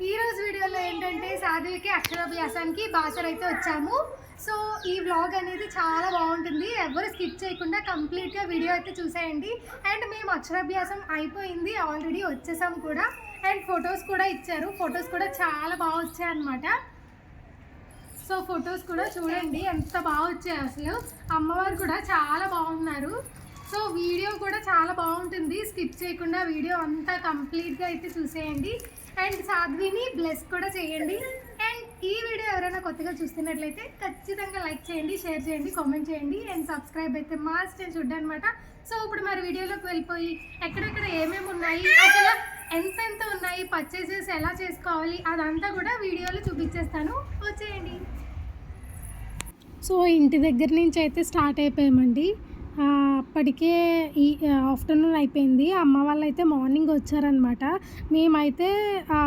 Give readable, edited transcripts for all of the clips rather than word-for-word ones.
ఈరోజు వీడియోలో ఏంటంటే సాధ్వికి అక్షరాభ్యాసానికి బాసర అయితే వచ్చాము. సో ఈ వ్లాగ్ అనేది చాలా బాగుంటుంది, ఎవరు స్కిప్ చేయకుండా కంప్లీట్గా వీడియో అయితే చూసేయండి. అండ్ మేము అక్షరాభ్యాసం అయిపోయింది, ఆల్రెడీ వచ్చేసాము కూడా. అండ్ ఫొటోస్ కూడా ఇచ్చారు, ఫొటోస్ కూడా చాలా బాగా వచ్చాయి అన్నమాట. సో ఫొటోస్ కూడా చూడండి ఎంత బాగా వచ్చాయి, అసలు అమ్మవారు కూడా చాలా బాగున్నారు. సో వీడియో కూడా చాలా బాగుంటుంది, స్కిప్ చేయకుండా వీడియో అంతా కంప్లీట్గా అయితే చూసేయండి. అండ్ సాధ్విని బ్లెస్ కూడా చేయండి. అండ్ ఈ వీడియో ఎవరైనా కొత్తగా చూస్తున్నట్లయితే ఖచ్చితంగా లైక్ చేయండి, షేర్ చేయండి, కామెంట్ చేయండి. అండ్ సబ్స్క్రైబ్ అయితే మస్ట్ అని చూడనమాట. సో ఇప్పుడు మరి వీడియోలోకి వెళ్ళిపోయి ఎక్కడెక్కడ ఏమేమి ఉన్నాయి, అసలు ఎంత ఉన్నాయి, పర్చేసెస్ ఎలా చేసుకోవాలి అదంతా కూడా వీడియోలో చూపించేస్తాను, వచ్చేయండి. సో ఇంటి దగ్గర నుంచి అయితే స్టార్ట్ అయిపోయామండి. అప్పటికే ఈ ఆఫ్టర్నూన్ అయిపోయింది, అమ్మ వాళ్ళు అయితే మార్నింగ్ వచ్చారనమాట. మేమైతే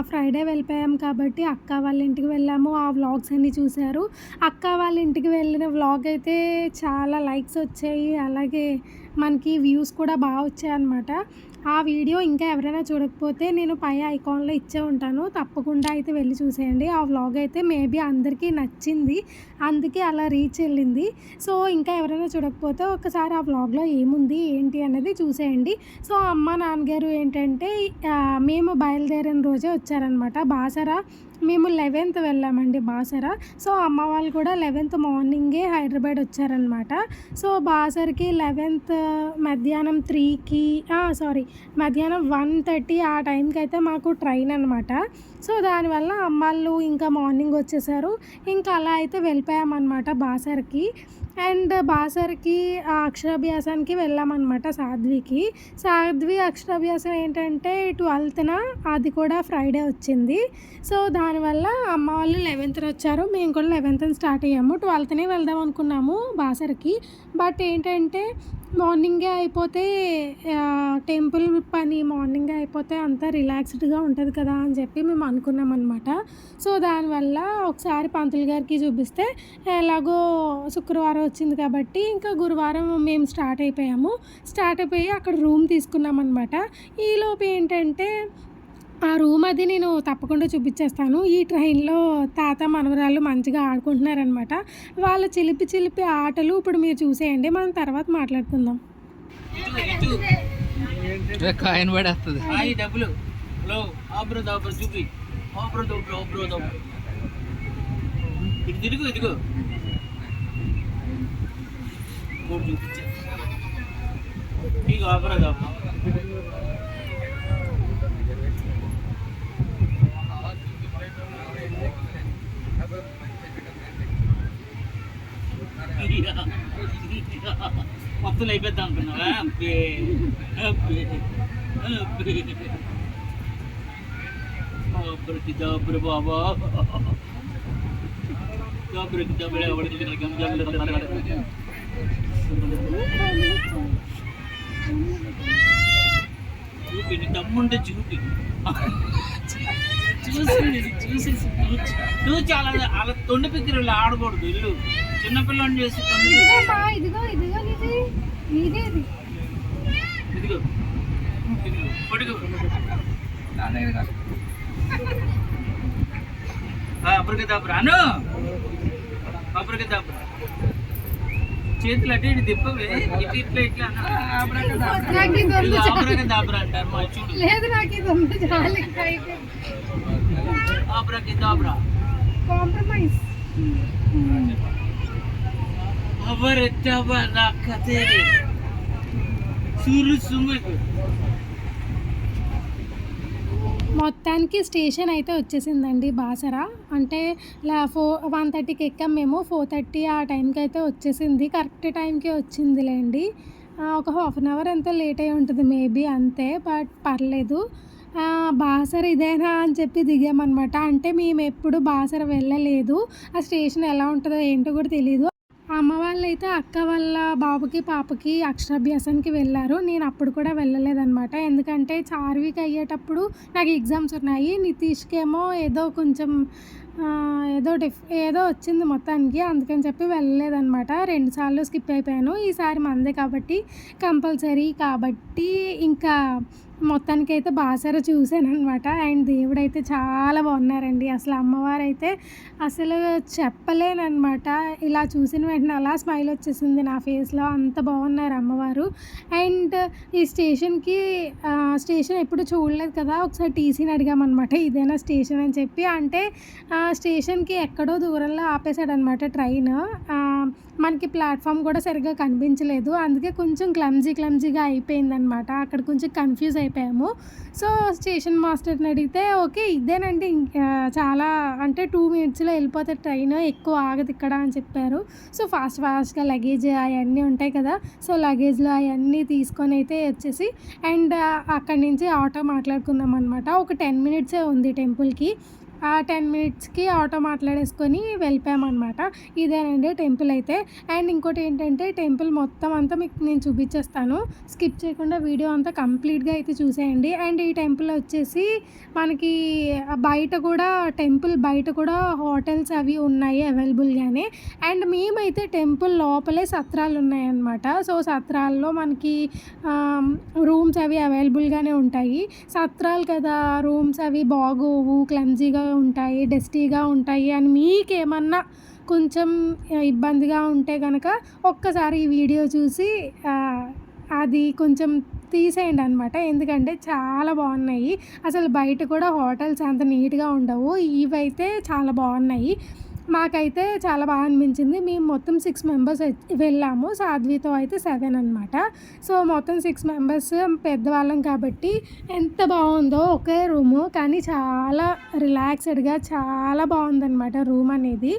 ఫ్రైడే వెళ్ళిపోయాం కాబట్టి అక్క వాళ్ళ ఇంటికి వెళ్ళాము, ఆ వ్లాగ్స్ అన్నీ చూశారు. అక్క వాళ్ళ ఇంటికి వెళ్ళిన వ్లాగ్ అయితే చాలా లైక్స్ వచ్చాయి, అలాగే మనకి వ్యూస్ కూడా బాగా వచ్చాయన్నమాట. ఆ వీడియో ఇంకా ఎవరైనా చూడకపోతే నేను పై ఐకాన్లో ఇచ్చే ఉంటాను, తప్పకుండా అయితే వెళ్ళి చూసేయండి. ఆ వ్లాగ్ అయితే మేబీ అందరికీ నచ్చింది, అందుకే అలా రీచ్ వెళ్ళింది. సో ఇంకా ఎవరైనా చూడకపోతే ఒకసారి ఆ వ్లాగ్లో ఏముంది ఏంటి అనేది చూసేయండి. సో అమ్మ నాన్నగారు ఏంటంటే మేము బయలుదేరిన రోజే వచ్చారనమాట. బాసర మేము 11th వెళ్ళామండి బాసర. సో అమ్మ వాళ్ళు కూడా 11th మార్నింగే హైదరాబాద్ వచ్చారనమాట. సో బాసరకి 11th మధ్యాహ్నం 3కి మధ్యాహ్నం 1:30 ఆ టైంకి అయితే మాకు ట్రైన్ అనమాట. సో దానివల్ల అమ్మాళ్ళు ఇంకా మార్నింగ్ వచ్చేసారు, ఇంకా అలా అయితే వెళ్ళిపోయామన్నమాట బాసరకి. అండ్ బాసరకి అక్షరాభ్యాసానికి వెళ్ళామన్నమాట సాధ్వి అక్షరాభ్యాసం ఏంటంటే 12th అది కూడా ఫ్రైడే వచ్చింది. సో దానివల్ల అమ్మ వాళ్ళు 11th వచ్చారు, మేము కూడా 11th స్టార్ట్ అయ్యాము. 12th వెళ్దాం అనుకున్నాము బాసరకి, బట్ ఏంటంటే మార్నింగే అయిపోతే టెంపుల్ పని మార్నింగే అయిపోతే అంతా రిలాక్స్డ్గా ఉంటుంది కదా అని చెప్పి మేము అనుకున్నాం అనమాట. సో దానివల్ల ఒకసారి పంతులు గారికి చూపిస్తే ఎలాగో శుక్రవారం వచ్చింది కాబట్టి ఇంకా గురువారం మేము స్టార్ట్ అయిపోయి అక్కడ రూమ్ తీసుకున్నాం అనమాట. ఈలోపు ఏంటంటే ఆ రూమ్ అది నేను తప్పకుండా చూపించేస్తాను. ఈ ట్రైన్లో తాత మనవరాళ్ళు మంచిగా ఆడుకుంటున్నారనమాట. వాళ్ళ చిలిపి ఆటలు ఇప్పుడు మీరు చూసేయండి, మనం తర్వాత మాట్లాడుకుందాం. కాయిన్ పడేస్తుంది డబ్బులు ఇదిగో ఇదిగో చూపించా, ఇక ఆపరా దాపు మొత్తం అయిపోద్దాం అనుకున్నావా? బాబా చూపి నీ దమ్ముంటే చూపి, చూసేసి నువ్వు చాలా అలా తొండి పిక్కిరలు ఆడకూడదు, ఇల్లు చిన్నపిల్లని చేసి ఇదిగో పడుగు అప్పటికే దాపురాను, అప్పటికే దాపురా, చేతులు అటు ఇటు తిప్పవే, ఇటు ఇట్లా ఇట్లా ఆపరగా దాపురా అంటారు మా చూడు. ఆపరకి దాపురా కాంప్రమైజ్ మొత్తానికి స్టేషన్ అయితే వచ్చేసిందండి బాసర. అంటే 1:30కి ఎక్కాం మేము, 4:30 ఆ టైంకి అయితే వచ్చేసింది, కరెక్ట్ టైంకి వచ్చిందిలేండి. ఒక హాఫ్ అన్ అవర్ ఎంతో లేట్ అయి ఉంటుంది మేబీ, అంతే, బట్ పర్లేదు. బాసర ఇదేనా అని చెప్పి దిగామన్నమాట. అంటే మేము ఎప్పుడు బాసర వెళ్ళలేదు, ఆ స్టేషన్ ఎలా ఉంటుందో ఏంటో కూడా తెలియదు. అమ్మ వాళ్ళైతే అక్క వాళ్ళ బాబుకి పాపకి అక్షరాభ్యాసానికి వెళ్ళారు, నేను అప్పుడు కూడా వెళ్ళలేదన్నమాట. ఎందుకంటే చార్వికి అయ్యేటప్పుడు నాకు ఎగ్జామ్స్ ఉన్నాయి, నితీష్కేమో ఏదో కొంచెం ఏదో వచ్చింది మొత్తానికి, అందుకని చెప్పి వెళ్ళలేదన్నమాట. 2 సార్లు స్కిప్ అయిపోయాను. ఈసారి మందే కాబట్టి కంపల్సరీ కాబట్టి ఇంకా మొత్తానికి అయితే బాసర చూశాను అనమాట. అండ్ దేవుడైతే చాలా బాగున్నారండి. అసలు అమ్మవారు అయితే అసలు చెప్పలేనమాట. ఇలా చూసిన వెంటనే అలా స్మైల్ వచ్చేసింది నా ఫేస్లో, అంత బాగున్నారు అమ్మవారు. అండ్ ఈ స్టేషన్ ఎప్పుడు చూడలేదు కదా, ఒకసారి టీసీని అడిగామన్నమాట ఇదేనా స్టేషన్ అని చెప్పి. అంటే స్టేషన్కి ఎక్కడో దూరంలో ఆపేశాడనమాట ట్రైన్. మనకి ప్లాట్ఫామ్ కూడా సరిగ్గా కనిపించలేదు, అందుకే కొంచెం క్లమ్జీగా అయిపోయిందనమాట. అక్కడ కొంచెం కన్ఫ్యూజ్ అయిపోయాము. సో స్టేషన్ మాస్టర్ని అడిగితే ఓకే ఇదేనండి, చాలా అంటే 2 మినిట్స్లో వెళ్ళిపోతే ట్రైన్, ఎక్కువ ఆగదు ఇక్కడ అని చెప్పారు. సో ఫాస్ట్గా లగేజ్ అవన్నీ ఉంటాయి కదా, సో లగేజ్లో అవన్నీ తీసుకొని అయితే వచ్చేసి అండ్ అక్కడి నుంచి ఆటో మాట్లాడుకున్నాం అనమాట. ఒక 10 మినిట్సే ఉంది టెంపుల్కి. ఆ 10 మినిట్స్కి ఆటో మాట్లాడేసుకొని వెళ్ళిపోయామన్నమాట. ఇదేనండి టెంపుల్ అయితే. అండ్ ఇంకోటి ఏంటంటే టెంపుల్ మొత్తం అంతా మీకు నేను చూపించేస్తాను, స్కిప్ చేయకుండా వీడియో అంతా కంప్లీట్గా అయితే చూసేయండి. అండ్ ఈ టెంపుల్ వచ్చేసి మనకి టెంపుల్ బయట కూడా హోటల్స్ అవి ఉన్నాయి అవైలబుల్గానే. అండ్ మేమైతే టెంపుల్ లోపలే సత్రాలు ఉన్నాయన్నమాట. సో సత్రాల్లో మనకి రూమ్స్ అవి అవైలబుల్గానే ఉంటాయి. సత్రాలు కదా, రూమ్స్ అవి బాగోవు, క్లమ్జీగా ఉంటాయి, డస్టీగా ఉంటాయి అని మీకేమన్నా కొంచెం ఇబ్బందిగా ఉంటే కనుక ఒక్కసారి ఈ వీడియో చూసి అది కొంచెం తీసేయండి అనమాట. ఎందుకంటే చాలా బాగున్నాయి. అసలు బయట కూడా హోటల్స్ అంత నీట్గా ఉండవు, ఇవైతే చాలా బాగున్నాయి. మాకైతే చాలా బాగా అనిపించింది. మేము మొత్తం 6 మెంబర్స్ వెళ్ళాము, సాధ్వితో అయితే 7 అనమాట. సో మొత్తం 6 మెంబర్స్ పెద్దవాళ్ళం కాబట్టి ఎంత బాగుందో ఒకే రూము, కానీ చాలా రిలాక్స్డ్గా చాలా బాగుందన్నమాట రూమ్ అనేది.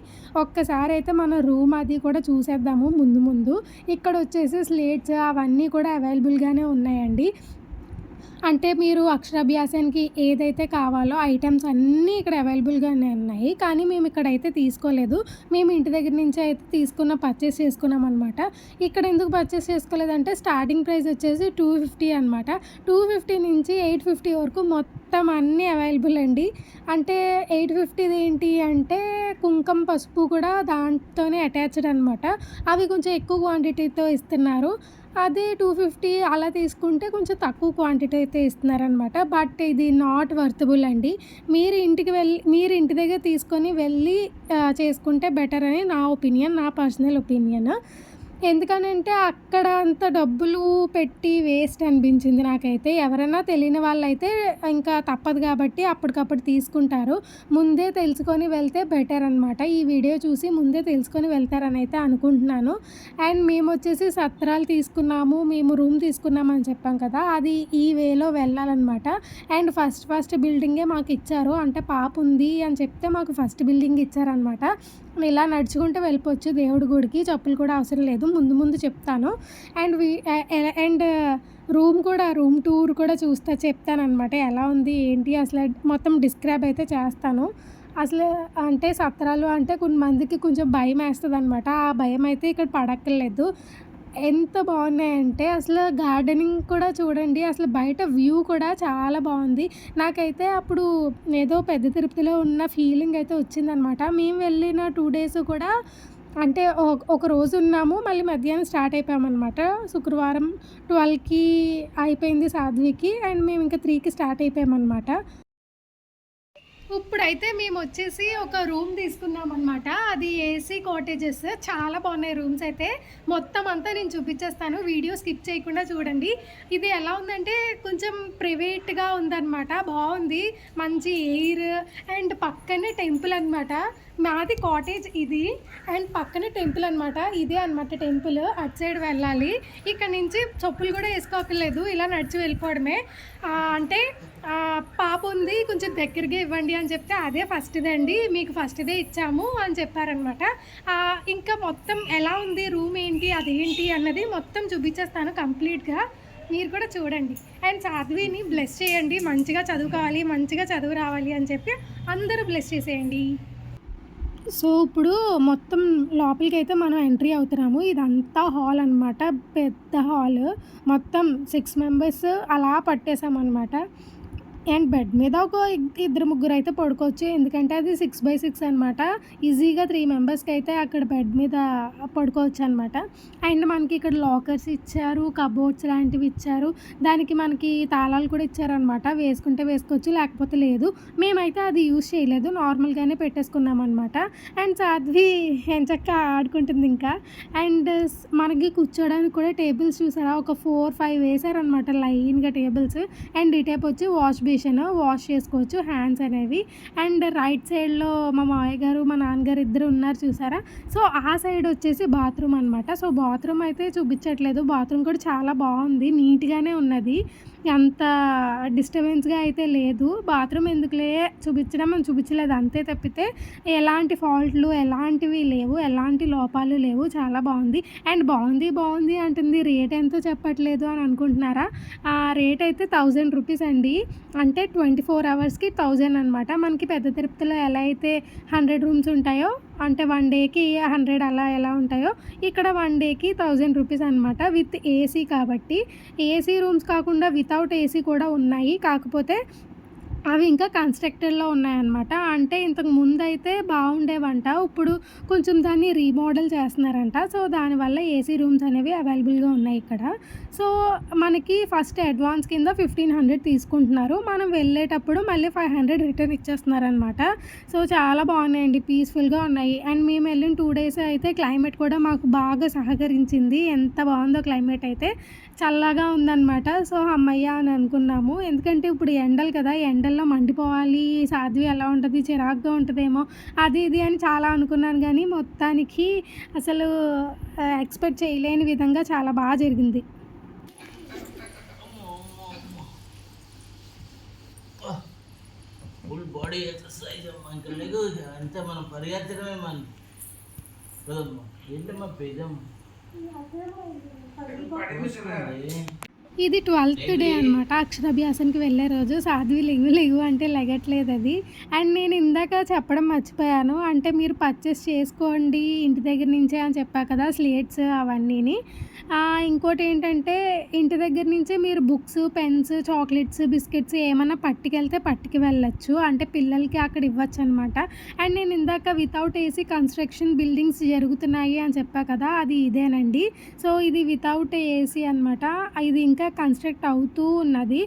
ఒక్కసారి అయితే మన రూమ్ అది కూడా చూసేద్దాము ముందు. ఇక్కడ వచ్చేసి స్లేట్స్ అవన్నీ కూడా అవైలబుల్గానే ఉన్నాయండి. అంటే మీరు అక్షరాభ్యాసానికి ఏదైతే కావాలో ఐటమ్స్ అన్నీ ఇక్కడ అవైలబుల్గానే ఉన్నాయి. కానీ మేము ఇక్కడైతే తీసుకోలేదు, మేము ఇంటి దగ్గర నుంచి అయితే పర్చేస్ చేసుకున్నాం అనమాట. ఇక్కడ ఎందుకు పర్చేస్ చేసుకోలేదంటే స్టార్టింగ్ ప్రైస్ వచ్చేసి 250 అనమాట. 250 నుంచి 850 వరకు మొత్తం అన్నీ అవైలబుల్ అండి. అంటే 850 ఏంటి అంటే కుంకుమ పసుపు కూడా దాంతోనే అటాచ్డ్ అనమాట. అవి కొంచెం ఎక్కువ క్వాంటిటీతో ఇస్తున్నారు. అదే 250 అలా తీసుకుంటే కొంచెం తక్కువ క్వాంటిటీ అయితే ఇస్తున్నారనమాట. బట్ ఇది నాట్ వర్తబుల్ అండి. మీరు ఇంటి దగ్గర తీసుకొని వెళ్ళి చేసుకుంటే బెటర్ అని నా ఒపీనియన్, నా పర్సనల్ ఒపీనియన్. ఎందుకనంటే అక్కడ అంత డబ్బులు పెట్టి వేస్ట్ అనిపించింది నాకైతే. ఎవరైనా తెలియని వాళ్ళైతే ఇంకా తప్పదు కాబట్టి అప్పటికప్పుడు తీసుకుంటారు. ముందే తెలుసుకొని వెళ్తే బెటర్ అనమాట. ఈ వీడియో చూసి ముందే తెలుసుకొని వెళ్తారని అయితే అనుకుంటున్నాను. అండ్ మేము వచ్చేసి సత్రాలు తీసుకున్నాము, మేము రూమ్ తీసుకున్నామని చెప్పాం కదా, అది ఈ వేలో వెళ్ళాలన్నమాట. అండ్ ఫస్ట్ బిల్డింగే మాకు ఇచ్చారు. అంటే పాప ఉంది అని చెప్తే మాకు ఫస్ట్ బిల్డింగ్ ఇచ్చారనమాట. ఇలా నడుచుకుంటూ వెళ్ళిపోవచ్చు దేవుడి గుడికి, చెప్పులు కూడా అవసరం లేదు, ముందు చెప్తాను. అండ్ రూమ్ టూర్ కూడా చెప్తానమాట ఎలా ఉంది ఏంటి అసలు మొత్తం డిస్క్రైబ్ అయితే చేస్తాను. అసలు అంటే సత్రాలు అంటే కొంతమందికి కొంచెం భయం వేస్తుంది అనమాట. ఆ భయం అయితే ఇక్కడ పడక్కర్లేదు. ఎంత బాగున్నాయంటే అసలు గార్డెనింగ్ కూడా చూడండి, అసలు బయట వ్యూ కూడా చాలా బాగుంది. నాకైతే అప్పుడు ఏదో పెద్ద తిరుపతిలో ఉన్న ఫీలింగ్ అయితే వచ్చిందనమాట. మేము వెళ్ళిన 2 డేస్ కూడా అంటే ఒక రోజు ఉన్నాము, మళ్ళీ మధ్యాహ్నం స్టార్ట్ అయిపోయామన్నమాట. శుక్రవారం 12కి అయిపోయింది సాధ్వికి, అండ్ మేము ఇంకా 3కి స్టార్ట్ అయిపోయామన్నమాట. ఇప్పుడైతే మేము వచ్చేసి ఒక రూమ్ తీసుకున్నాం అనమాట. అది ఏసీ కాటేజెస్, చాలా బాగున్నాయి రూమ్స్ అయితే. మొత్తం అంతా నేను చూపించేస్తాను, వీడియో స్కిప్ చేయకుండా చూడండి. ఇది ఎలా ఉందంటే కొంచెం ప్రైవేట్గా ఉందన్నమాట, బాగుంది, మంచి ఎయిర్. అండ్ పక్కనే టెంపుల్ అనమాట. మాది కాటేజ్ ఇది, అండ్ పక్కనే టెంపుల్ అనమాట. ఇదే అనమాట టెంపుల్. అటు సైడ్ వెళ్ళాలి, ఇక్కడ నుంచి చెప్పులు కూడా వేసుకోకర్లేదు, ఇలా నడిచి వెళ్ళిపోవడమే. అంటే పాప ఉంది కొంచెం దగ్గరగా ఇవ్వండి అని చెప్తే అదే ఫస్ట్దే అండి, మీకు ఫస్ట్దే ఇచ్చాము అని చెప్పారనమాట. ఇంకా మొత్తం ఎలా ఉంది, రూమ్ ఏంటి అదేంటి అన్నది మొత్తం చూపించేస్తాను కంప్లీట్గా, మీరు కూడా చూడండి. అండ్ సాధ్విని బ్లెస్ చేయండి, మంచిగా చదువుకోవాలి, మంచిగా చదువు రావాలి అని చెప్పి అందరూ బ్లెస్ చేసేయండి. సో ఇప్పుడు మొత్తం లోపలికి అయితే మనం ఎంట్రీ అవుతున్నాము. ఇదంతా హాల్ అనమాట, పెద్ద హాల్. మొత్తం 6 మెంబర్స్ అలా పట్టేసామన్నమాట. అండ్ బెడ్ మీద ఒక ఇద్దరు ముగ్గురు అయితే పడుకోవచ్చు, ఎందుకంటే అది 6x6 అనమాట. ఈజీగా 3 మెంబర్స్కి అయితే అక్కడ బెడ్ మీద పడుకోవచ్చు అనమాట. అండ్ మనకి ఇక్కడ లాకర్స్ ఇచ్చారు, కబోర్డ్స్ లాంటివి ఇచ్చారు, దానికి మనకి తాళాలు కూడా ఇచ్చారనమాట. వేసుకుంటే వేసుకోవచ్చు, లేకపోతే లేదు. మేమైతే అది యూజ్ చేయలేదు, నార్మల్గానే పెట్టేసుకున్నాం అనమాట. అండ్ సాధ్వి ఎంచక్క ఆడుకుంటుంది ఇంకా. అండ్ మనకి కూర్చోడానికి కూడా టేబుల్స్ చూసారా, ఒక 4-5 వేసారనమాట లైన్గా టేబుల్స్. అండ్ ఈ టైప్ వచ్చి వాష్ చేసుకోవచ్చు హ్యాండ్స్ అనేవి. అండ్ రైట్ సైడ్లో మా మామయ్య గారు మా నాన్నగారు ఇద్దరు ఉన్నారు చూసారా. సో ఆ సైడ్ వచ్చేసి బాత్రూమ్ అనమాట. సో బాత్రూమ్ అయితే చూపించట్లేదు, బాత్రూమ్ కూడా చాలా బాగుంది, నీట్గానే ఉన్నది, అంత డిస్టర్బెన్స్గా అయితే లేదు. బాత్రూమ్ ఎందుకులే చూపించడం అని చూపించలేదు అంతే తప్పితే ఎలాంటి ఫాల్ట్లు ఎలాంటివి లేవు, ఎలాంటి లోపాలు లేవు, చాలా బాగుంది. అండ్ బాగుంది అంటుంది, రేట్ ఎంతో చెప్పట్లేదు అని అనుకుంటున్నారా. ఆ రేట్ అయితే 1000 రూపీస్ అండి, అంటే 24 అవర్స్కి 1000 అనమాట. మనకి పెద్ద తిరుపతిలో ఎలా అయితే 100 రూమ్స్ ఉంటాయో, అంటే 1 డేకి 100 అలా ఎలా ఉంటాయో, ఇక్కడ 1 డేకి 1000 రూపీస్ అనమాట. విత్ ఏసీ కాబట్టి. ఏసీ రూమ్స్ కాకుండా వితౌట్ ఏసీ కూడా ఉన్నాయి, కాకపోతే అవి ఇంకా కన్స్ట్రక్టెడ్లో ఉన్నాయన్నమాట. అంటే ఇంతకు ముందు అయితే బాగుండేవంట, ఇప్పుడు కొంచెం దాన్ని రీమోడల్ చేస్తున్నారంట. సో దానివల్ల ఏసీ రూమ్స్ అనేవి అవైలబుల్గా ఉన్నాయి ఇక్కడ. సో మనకి ఫస్ట్ అడ్వాన్స్ కింద 1500 తీసుకుంటున్నారు, మనం వెళ్ళేటప్పుడు మళ్ళీ 500 రిటర్న్ ఇచ్చేస్తున్నారనమాట. సో చాలా బాగున్నాయండి, పీస్ఫుల్గా ఉన్నాయి. అండ్ మేము వెళ్ళిన 2 డేస్ అయితే క్లైమేట్ కూడా మాకు బాగా సహకరించింది, ఎంత బాగుందో క్లైమేట్ అయితే, చల్లగా ఉందన్నమాట. సో అమ్మయ్య అని అనుకున్నాము, ఎందుకంటే ఇప్పుడు ఎండలు కదా, ఎండల్లో మండిపోవాలి, సాధ్వి ఎలా ఉంటుంది, చిరాగ్గా ఉంటుందేమో అది ఇది అని చాలా అనుకున్నాను. కానీ మొత్తానికి అసలు ఎక్స్పెక్ట్ చేయలేని విధంగా చాలా బాగా జరిగింది. ఫుల్ బాడీ ఎక్సర్సైజ్ అమ్మా, ఇంకా లేదు అంతే, మనం పరిగెత్తడమే మన కదమ్మా. ఏంటమ్మా పేదమ్మ ఇది 12th డే అనమాట, అక్షరాభ్యాసానికి వెళ్ళే రోజు. సాధ్వి లెగు అంటే లెగట్లేదు అది. అండ్ నేను ఇందాక చెప్పడం మర్చిపోయాను, అంటే మీరు పర్చేస్ చేసుకోండి ఇంటి దగ్గర నుంచే అని చెప్పా కదా, స్లేట్స్ అవన్నీని. ఇంకోటి ఏంటంటే ఇంటి దగ్గర నుంచే మీరు బుక్స్, పెన్స్, చాక్లెట్స్, బిస్కెట్స్ ఏమైనా పట్టుకు వెళ్ళచ్చు, అంటే పిల్లలకి అక్కడ ఇవ్వచ్చు అనమాట. అండ్ నేను ఇందాక వితౌట్ ఏసీ కన్స్ట్రక్షన్ బిల్డింగ్స్ జరుగుతున్నాయి అని చెప్పా కదా, అది ఇదేనండి. సో ఇది వితౌట్ ఏసీ అనమాట, ఇది ఇంకా కన్స్ట్రక్ట్ అవుతూ ఉన్నది.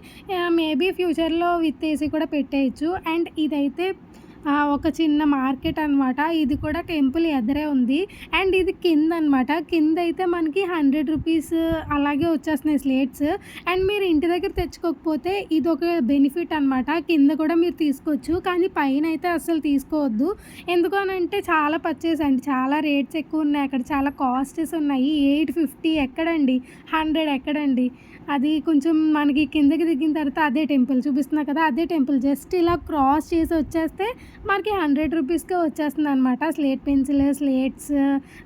మేబీ ఫ్యూచర్లో విత్ ఏసీ కూడా పెట్టేయచ్చు. అండ్ ఇదైతే ఒక చిన్న మార్కెట్ అనమాట, ఇది కూడా టెంపుల్ ఎదురే ఉంది. అండ్ ఇది కింద అనమాట, కింద అయితే మనకి 100 రూపీస్ అలాగే వచ్చేస్తున్నాయి స్లేట్స్. అండ్ మీరు ఇంటి దగ్గర తెచ్చుకోకపోతే ఇది ఒక బెనిఫిట్ అనమాట, కింద కూడా మీరు తీసుకోవచ్చు, కానీ పైన అయితే అస్సలు తీసుకోవద్దు. ఎందుకు అని అంటే చాలా పర్చేస్ అండి, చాలా రేట్స్ ఎక్కువ ఉన్నాయి అక్కడ, చాలా కాస్టెస్ ఉన్నాయి. 850 ఎక్కడండి, 100 ఎక్కడండి. అది కొంచెం మనకి కిందకి దిగిన తర్వాత అదే టెంపుల్ చూపిస్తున్నా కదా, అదే టెంపుల్ జస్ట్ ఇలా క్రాస్ చేసి వచ్చేస్తే మనకి 100 రూపీస్కే వచ్చేస్తుంది అనమాట. స్లేట్ పెన్సిల్, స్లేట్స్,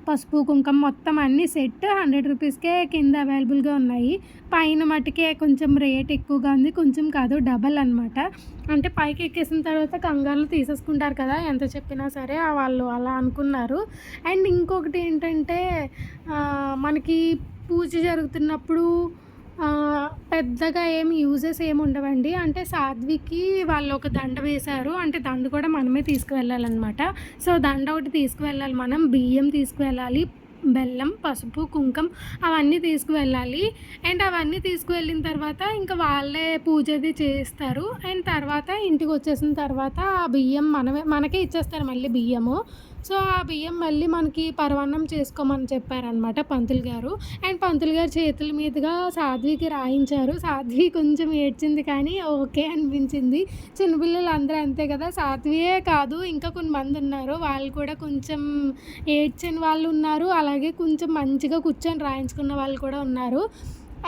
పసుపు, కుంకుమ మొత్తం అన్నీ సెట్ 100 రూపీస్కే కింద అవైలబుల్గా ఉన్నాయి. పైన మటుకే కొంచెం రేట్ ఎక్కువగా ఉంది, కొంచెం కాదు డబల్ అనమాట. అంటే పైకి ఎక్కేసిన తర్వాత కంగారులు తీసేసుకుంటారు కదా, ఎంత చెప్పినా సరే వాళ్ళు అలా అనుకున్నారు. అండ్ ఇంకొకటి ఏంటంటే మనకి పూజ జరుగుతున్నప్పుడు పెద్దగా ఏమి యూజెస్ ఏమి ఉండవండి. అంటే సాధ్వికి వాళ్ళు ఒక దండ వేశారు, అంటే దండ కూడా మనమే తీసుకువెళ్ళాలన్నమాట. సో దండ ఒకటి తీసుకువెళ్ళాలి, మనం బియ్యం తీసుకువెళ్ళాలి, బెల్లం, పసుపు, కుంకుమ అవన్నీ తీసుకువెళ్ళాలి. అండ్ అవన్నీ తీసుకువెళ్ళిన తర్వాత ఇంకా వాళ్ళే పూజ అది చేస్తారు. అండ్ తర్వాత ఇంటికి వచ్చేసిన తర్వాత ఆ బియ్యం మనకే ఇచ్చేస్తారు మళ్ళీ బియ్యము. సో ఆ బియ్యం మళ్ళీ మనకి పరమాన్నం చేసుకోమని చెప్పారనమాట పంతులు గారు. అండ్ పంతులు గారు చేతుల మీదుగా సాధ్వికి రాయించారు. సాధ్వి కొంచెం ఏడ్చింది కానీ ఓకే అనిపించింది. చిన్నపిల్లలు అందరూ అంతే కదా, సాధ్వియే కాదు ఇంకా కొంతమంది ఉన్నారు, వాళ్ళు కూడా కొంచెం ఏడ్చిన వాళ్ళు ఉన్నారు, అలాగే కొంచెం మంచిగా కూర్చొని రాయించుకున్న వాళ్ళు కూడా ఉన్నారు.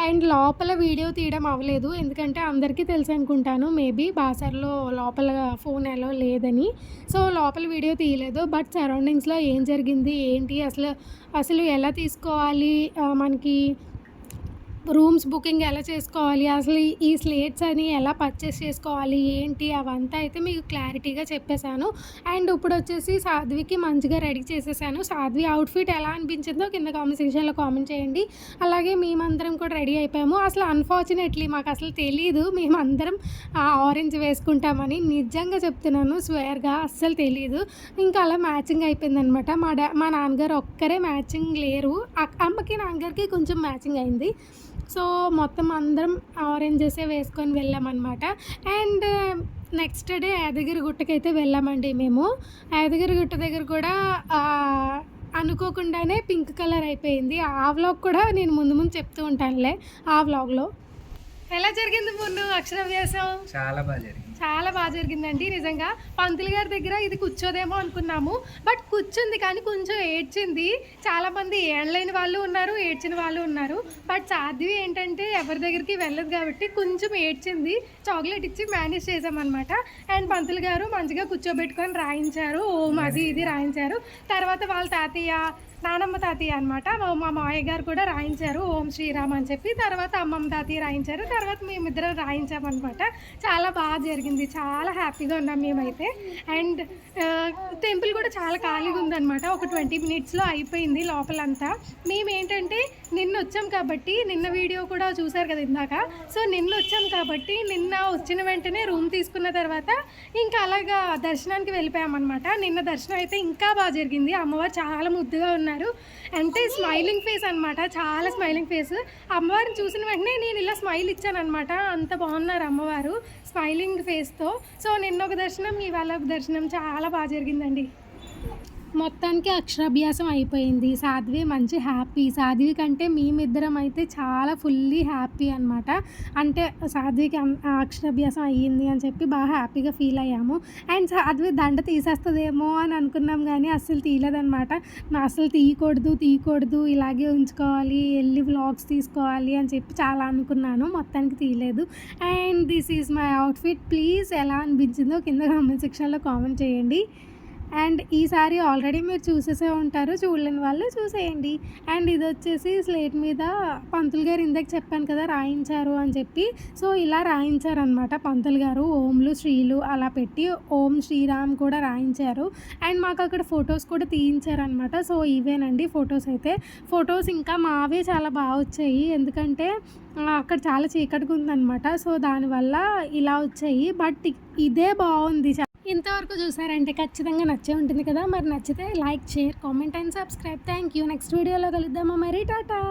అండ్ లోపల వీడియో తీయడం అవ్వలేదు, ఎందుకంటే అందరికీ తెలుసు అనుకుంటాను మేబీ బాసర్లో లోపల ఫోన్ ఎలా లేదని. సో లోపల వీడియో తీయలేదు, బట్ సరౌండింగ్స్లో ఏం జరిగింది ఏంటి అసలు ఎలా తీసుకోవాలి, మనకి రూమ్స్ బుకింగ్ ఎలా చేసుకోవాలి, అసలు ఈ స్లేట్స్ అని ఎలా పర్చేస్ చేసుకోవాలి ఏంటి అవంతా అయితే మీకు క్లారిటీగా చెప్పేశాను. అండ్ ఇప్పుడు వచ్చేసి సాధ్వికి మంచిగా రెడీ చేసేసాను. సాధ్వి అవుట్ఫిట్ ఎలా అనిపించిందో కింద కామెంట్ సెక్షన్లో కామెంట్ చేయండి. అలాగే మేమందరం కూడా రెడీ అయిపోయాము. అసలు అన్ఫార్చునేట్లీ మాకు అసలు తెలీదు మేమందరం ఆరెంజ్ వేసుకుంటామని. నిజంగా చెప్తున్నాను, స్వేర్గా అస్సలు తెలీదు. ఇంకా అలా మ్యాచింగ్ అయిపోయిందనమాట. మా నాన్నగారు ఒక్కరే మ్యాచింగ్ లేరు, అమ్మకి నాన్నగారికి కొంచెం మ్యాచింగ్ అయింది. సో మొత్తం అందరం ఆరెంజెసే వేసుకొని వెళ్ళామన్నమాట. అండ్ నెక్స్ట్ డే యాదగిరి గుట్టకైతే వెళ్ళామండి మేము. యాదగిరి గుట్ట దగ్గర కూడా అనుకోకుండానే పింక్ కలర్ అయిపోయింది. ఆ వ్లాగ్ కూడా నేను ముందు చెప్తూ ఉంటానులే ఆ వ్లాగ్లో. ఎలా జరిగింది ముందు అక్షరాభ్యాసం? చాలా బాగా జరిగిందండి. నిజంగా పంతులు గారి దగ్గర ఇది కూర్చోదేమో అనుకున్నాము, బట్ కూర్చుంది కానీ కొంచెం ఏడ్చింది. చాలామంది ఏడలేని వాళ్ళు ఉన్నారు, ఏడ్చిన వాళ్ళు ఉన్నారు. బట్ సాధ్వి ఏంటంటే ఎవరి దగ్గరికి వెళ్ళదు కాబట్టి కొంచెం ఏడ్చింది. చాక్లెట్ ఇచ్చి మేనేజ్ చేసామన్నమాట. అండ్ పంతులు గారు మంచిగా కూర్చోబెట్టుకొని రాయించారు, ఓం అది ఇది రాయించారు. తర్వాత వాళ్ళ తాతయ్య, నానమ్మ తాతయ్య అనమాట, మా మావయ్య గారు కూడా రాయించారు ఓం శ్రీరామ్ అని చెప్పి. తర్వాత అమ్మమ్మ తాతయ్య రాయించారు, తర్వాత మేమిద్దరం రాయించామన్నమాట. చాలా బాగా జరిగింది, చాలా హ్యాపీగా ఉన్నాం మేమైతే. అండ్ టెంపుల్ కూడా చాలా ఖాళీగా ఉందన్నమాట. ఒక 20 minutesలో అయిపోయింది లోపలంతా. మేము ఏంటంటే నిన్న వచ్చాం కాబట్టి, నిన్న వీడియో కూడా చూసారు కదా ఇందాక. సో నిన్న వచ్చాం కాబట్టి నిన్న వచ్చిన వెంటనే రూమ్ తీసుకున్న తర్వాత ఇంకా అలాగా దర్శనానికి వెళ్ళిపోయామన్నమాట. నిన్న దర్శనం అయితే ఇంకా బాగా జరిగింది. అమ్మవారు చాలా ముద్దుగా ఉన్నారు, అంటే స్మైలింగ్ ఫేస్ అనమాట, చాలా స్మైలింగ్ ఫేస్. అమ్మవారిని చూసిన వెంటనే నేను ఇలా స్మైల్ ఇచ్చాను అనమాట, అంత బాగున్నారు అమ్మవారు స్మైలింగ్ ఫేస్తో. సో నిన్న ఒక దర్శనం, ఇవాళ ఒక దర్శనం, చాలా బాగా జరిగిందండి. మొత్తానికి అక్షరాభ్యాసం అయిపోయింది. సాధ్వి మంచి హ్యాపీ. సాధ్వి కంటే మేమిద్దరం అయితే చాలా ఫుల్లీ హ్యాపీ అనమాట. అంటే సాధ్వికి అక్షరాభ్యాసం అయ్యింది అని చెప్పి బాగా హ్యాపీగా ఫీల్ అయ్యాము. అండ్ సాధ్వి దండ తీసేస్తుందేమో అని అనుకున్నాం కానీ అస్సలు తీయలేదన్నమాట. అసలు తీయకూడదు ఇలాగే ఉంచుకోవాలి, వెళ్ళి వ్లాగ్స్ తీసుకోవాలి అని చెప్పి చాలా అనుకున్నాను, మొత్తానికి తీయలేదు. And this is my outfit. Please ఎలా అనిపించిందో కింద కామెంట్ సెక్షన్లో కామెంట్ చేయండి. అండ్ ఈసారి ఆల్రెడీ మీరు చూసేసే ఉంటారు, చూడలేని వాళ్ళు చూసేయండి. అండ్ ఇది వచ్చేసి స్లేట్ మీద పంతులు గారు ఇందాక చెప్పాను కదా రాయించారు అని చెప్పి. సో ఇలా రాయించారనమాట పంతులు గారు, ఓంలు శ్రీలు అలా పెట్టి ఓం శ్రీరామ్ కూడా రాయించారు. అండ్ మాకు అక్కడ ఫొటోస్ కూడా తీయించారనమాట. సో ఇవేనండి ఫొటోస్ అయితే. ఫొటోస్ ఇంకా మావే చాలా బాగా వచ్చాయి, ఎందుకంటే అక్కడ చాలా చీకటిగా ఉందన్నమాట. సో దానివల్ల ఇలా వచ్చాయి, బట్ ఇదే బాగుంది. ఇంతవరకు చూసారంటే ఖచ్చితంగా నచ్చే ఉంటుంది కదా. మరి నచ్చితే like, share, comment and subscribe. Thank you. Next వీడియోలో కలుద్దామా మరి. టాటా.